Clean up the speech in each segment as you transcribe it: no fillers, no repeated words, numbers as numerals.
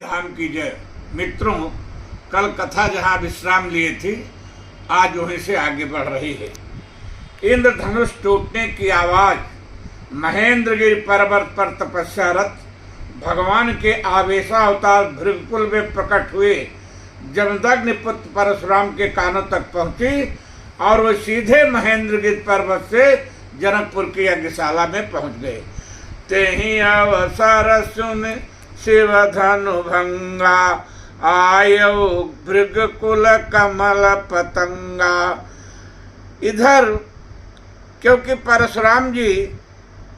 धाम की जय। मित्रों, कल कथा जहाँ विश्राम लिए थी, आज वहीं से आगे बढ़ रही है। इंद्रधनुष टूटने की आवाज महेंद्रगिरी पर्वत पर तपस्यारत भगवान के आवेशावतार भृगुकुल में प्रकट हुए जमदग्नि पुत्र परशुराम के कानों तक पहुंची और वो सीधे महेंद्रगिरी पर्वत से जनकपुर की यज्ञशाला में पहुंच गए। तेहि अवसर सुन शिव धनु भंगा, आयो भृगकुल कमल पतंगा। इधर क्योंकि परशुराम जी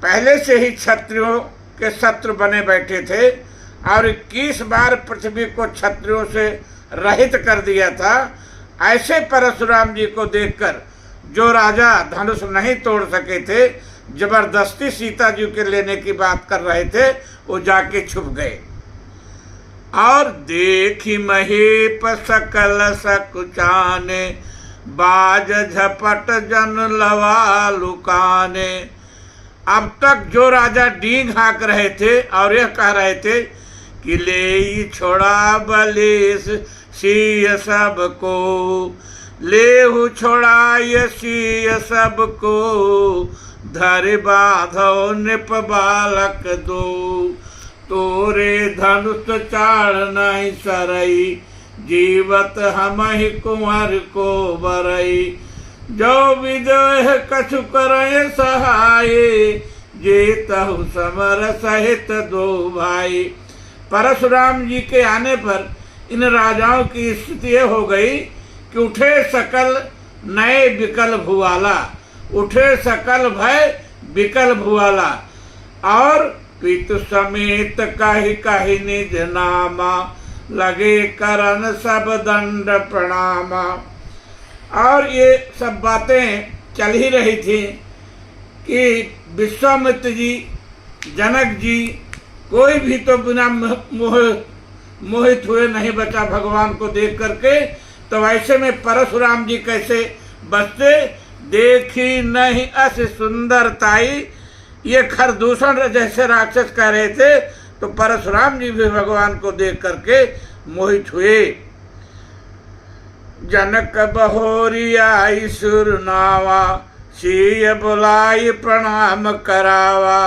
पहले से ही क्षत्रियों के शत्रु बने बैठे थे और 21 बार पृथ्वी को क्षत्रियों से रहित कर दिया था, ऐसे परशुराम जी को देखकर जो राजा धनुष नहीं तोड़ सके थे, जबरदस्ती सीता जी के लेने की बात कर रहे थे, वो जाके छुप गए। और देखी महेप सकल सकुचाने, बाज झपट जन लवा लुकाने। अब तक जो राजा डींग हाँक रहे थे और यह कह रहे थे कि ले छोड़ा बलेस सीय सबको, लेहु छोड़ाय सीय सबको, धर बाधो नृप बालक दो। तोरे धनुष चाड़ नहीं सरई, जीवत हमहि कुंवर को बरई। जो विदेह कछु करय सहाय, जेतहु समर सहित दो भाई। परशुराम जी के आने पर इन राजाओं की स्थिति हो गई कि उठे सकल नए विकल भुआला, उठे सकल भय विकल भुआला। और पितु समेत काहि काहि निज नामा, लगे करन सब दंड प्रणामा। और ये सब बातें चल ही रही थी कि विश्वामित्र जी, जनक जी, कोई भी तो बिना मोहित हुए नहीं बचा भगवान को देख करके। तो ऐसे में परशुराम जी कैसे बचते? देखी नहीं अस सुंदरताई, ये खरदूषण जैसे राक्षस कह रहे थे, तो परशुराम जी भी भगवान को देख करके मोहित हुए। जनक बहोरी आई सुर नावा, सीय बुलाई प्रणाम करावा।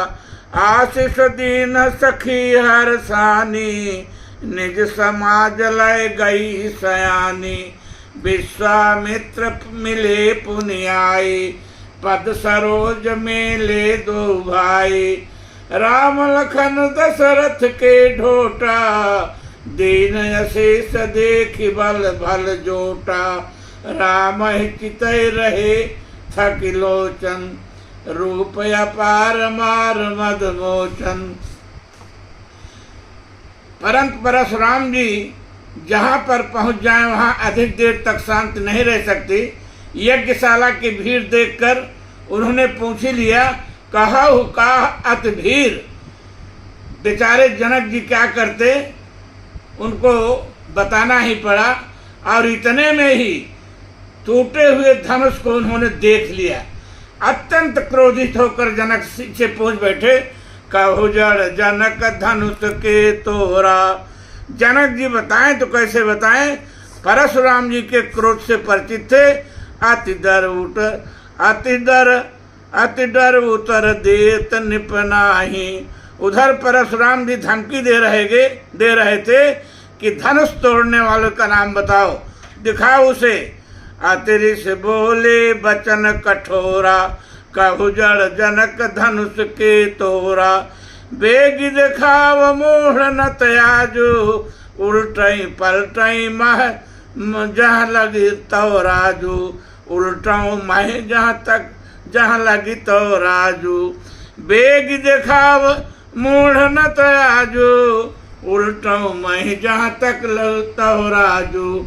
आशीष दीन सखी हर सानी, निज समाज लय गई सयानी। विश्वामित्र मिले पुनियाई, पद सरोज में ले दो भाई। राम लखन दशरथ के ढोटा, दीन अशेष देखि बल भल जोटा। राम चितय रहे थक लोचन, रूप अपार मार मद मोचन। परंतु परशुराम जी जहाँ पर पहुँच जाए वहाँ अधिक देर तक शांत नहीं रह सकती। यज्ञशाला की भीड़ देखकर उन्होंने पूछ ही लिया, कहु का अति भीड़। बेचारे जनक जी क्या करते, उनको बताना ही पड़ा। और इतने में ही टूटे हुए धनुष को उन्होंने देख लिया। अत्यंत क्रोधित होकर जनक से पूछ बैठे, कहु जड़ जनक धनुष के तोरा। जनक जी बताएं तो कैसे बताएं? परशुराम जी के क्रोध से परिचित थे। अति डर उतर देत निपनाही। उधर परशुराम जी धमकी दे रहे थे कि धनुष तोड़ने वालों का नाम बताओ, दिखाओ उसे। अतिरिस बोले बचन कठोरा, कहु जड़ जनक धनुष के तोरा। बेग दिखाव मोह न तयाजो, उल्टई पलटई मह जहाँ लगी तो राजू। उल्टाऊ मह जहाँ लगी तो राजू। बेग दिखाव मोह न तयाजो, उल्टाऊ मह जहाँ तक तो राजू।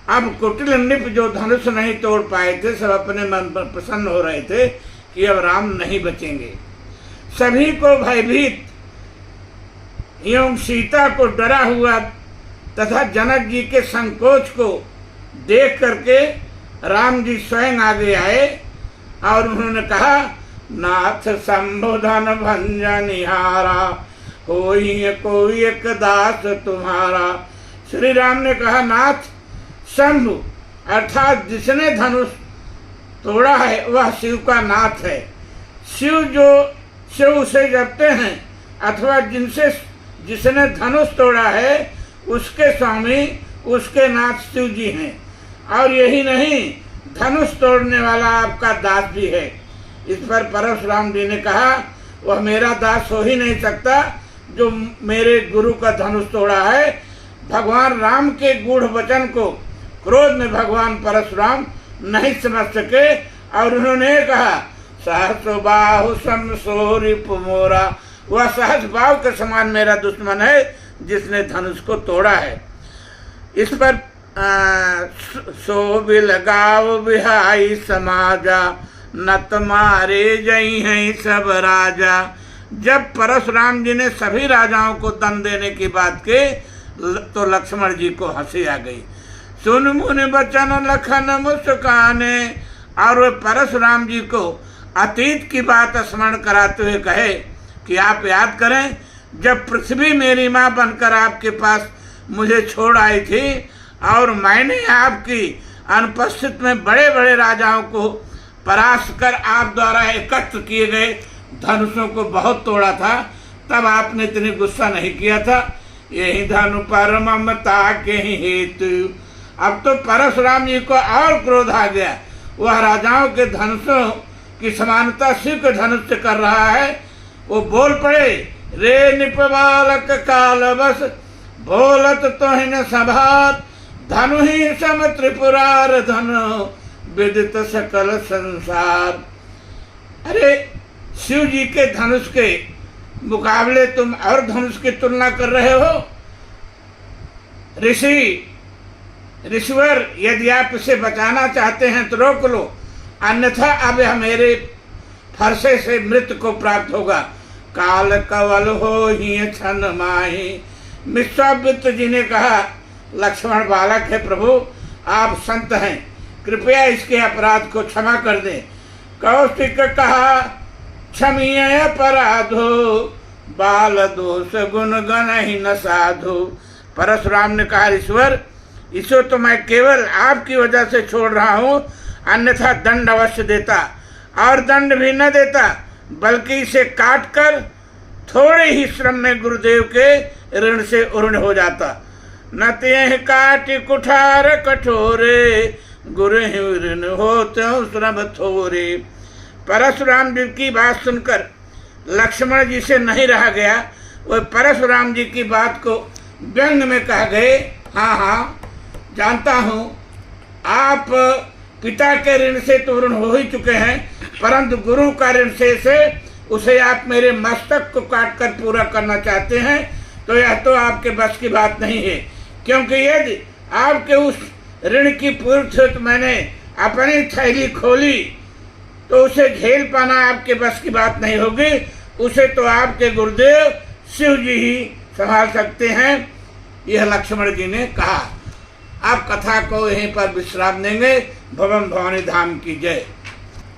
अब कुटिल नृप जो धनुष नहीं तोड़ पाए थे, सब अपने मन पर प्रसन्न हो रहे थे कि अब राम नहीं बचेंगे। सभी को भयभीत एवं सीता को डरा हुआ तथा जनक जी के संकोच को देख करके राम जी स्वयं आगे आए और उन्होंने कहा, नाथ संबोधन भंजनिहारा, होई कोई एक दास तुम्हारा। श्री राम ने कहा, नाथ शंभु अर्थात जिसने धनुष तोड़ा है वह शिव का नाथ है। शिव उसे जपते हैं अथवा जिसने धनुष तोड़ा है उसके स्वामी, उसके नाथ शिव जी हैं। और यही नहीं, धनुष तोड़ने वाला आपका दास भी है। इस पर परशुराम जी ने कहा, वह मेरा दास हो ही नहीं सकता जो मेरे गुरु का धनुष तोड़ा है। भगवान राम के गूढ़ वचन को क्रोध में भगवान परशुराम नहीं समझ सके और उन्होंने कहा, सहस बाहु समसो रिपु मोरा। वह सहस बाहु के समान मेरा दुश्मन है जिसने धनुष को तोड़ा है। इस पर सो बिल गाव बिहाई समाजा, नत मारे जई हैं सब राजा। जब परशुराम जी ने सभी राजाओं को दंड देने की बात की तो लक्ष्मण जी को हंसी आ गई। सुन मुनि बचन लखन मुस्काने। और वे परशुराम जी को अतीत की बात स्मरण कराते हुए कहे कि आप याद करें, जब पृथ्वी मेरी माँ बनकर आपके पास मुझे छोड़ आई थी और मैंने आपकी अनुपस्थित में बड़े बड़े राजाओं को परास्त कर आप द्वारा एकत्र किए गए धनुषों को बहुत तोड़ा था, तब आपने इतनी गुस्सा नहीं किया था। यही धनु पर ममता के ही हेतु। अब तो परशुराम जी को और क्रोध आ गया। वह राजाओं के धनुषों की समानता शिव के धनुष से कर रहा है। वो बोल पड़े, रे निपबालक काल बस बोलत तो ही न सभात, धनु ही सम त्रिपुरार धनु विदित सकल संसार। अरे शिव जी के धनुष के मुकाबले तुम और धनुष की तुलना कर रहे हो। ऋषिवर, यदि आप इसे बचाना चाहते हैं तो रोक लो, अन्यथा अब यह मेरे फरसे से मृत्यु को प्राप्त होगा। काल कवल हो ही छन माही। विश्वामित्र जी ने कहा, लक्ष्मण बालक है प्रभु, आप संत हैं, कृपया इसके अपराध को क्षमा कर दें। कौशिक कहा, क्षमीय अपराधो बाल दोष गुण गण ही न साधु। परशुराम ने कहा, ईश्वर, इसे तो मैं केवल आपकी वजह से छोड़ रहा हूँ, अन्यथा दंड अवश्य देता, और दंड भी न देता बल्कि इसे काट कर थोड़े ही श्रम में गुरुदेव के ऋण से उर्ण हो जाता। न ते काट कुठार कठोरे, गुरु ऋण होते श्रम थोरे। परशुराम जी की बात सुनकर लक्ष्मण जी से नहीं रहा गया। वह परशुराम जी की बात को व्यंग में कह गए, हाँ हाँ जानता हूँ, आप पिता के ऋण से तो ऋण हो ही चुके हैं, परंतु गुरु का ऋण से उसे आप मेरे मस्तक को काट कर पूरा करना चाहते हैं, तो यह तो आपके बस की बात नहीं है। क्योंकि यदि आपके उस ऋण की पूर्ति तो मैंने अपनी थैली खोली तो उसे झेल पाना आपके बस की बात नहीं होगी। उसे तो आपके गुरुदेव शिव जी ही संभाल सकते हैं। यह लक्ष्मण जी ने कहा। आप कथा को यहीं पर विश्राम देंगे। भवन भवानी धाम की जय।